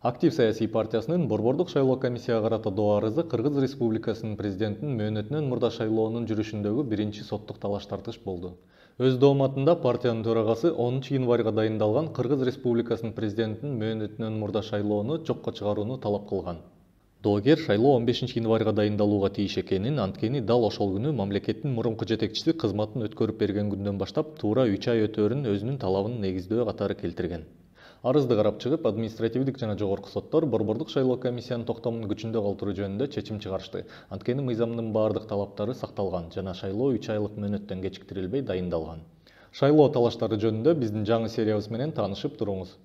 Актив саясий партиясынын Борбордук шайлоо комиссияга карата доо арызы Кыргыз Республикасынын президентинин мөөнөтүнөн мурда шайлоонун жүрүшүндөгү биринчи соттук талаш-тартыш болду. Өз дооматында партиянын төрагасы 10 январга дайындалган Кыргыз Республикасынын президентинин мөөнөтүнөн мурда шайлоону жокко чыгарууну талап кылган. Доогер шайлоо 15 январга дайындалууга тийиш экенин, анткени дал ошол күнү мамлекеттин мурунку жетекчиси кызматын өткөрүп берген күндөн баштап туура 3 ай өтөөрүн өзүнүн талабын негиздөө катары келтирген. Арызды карап чыгып, административдик жана жогорку соттор Борбордук шайлоо комиссиянын токтомун күчүндө калтыруу жөнүндө чечим чыгарышты. Анткени мыйзамдын бардык талаптары сакталган жана шайлоо 3 айлык мөөнөттөн кечиктирилбей дайындалган. Шайлоо талаштары жөнүндө биздин жаңы сериябыз менен таанышып туруңуз.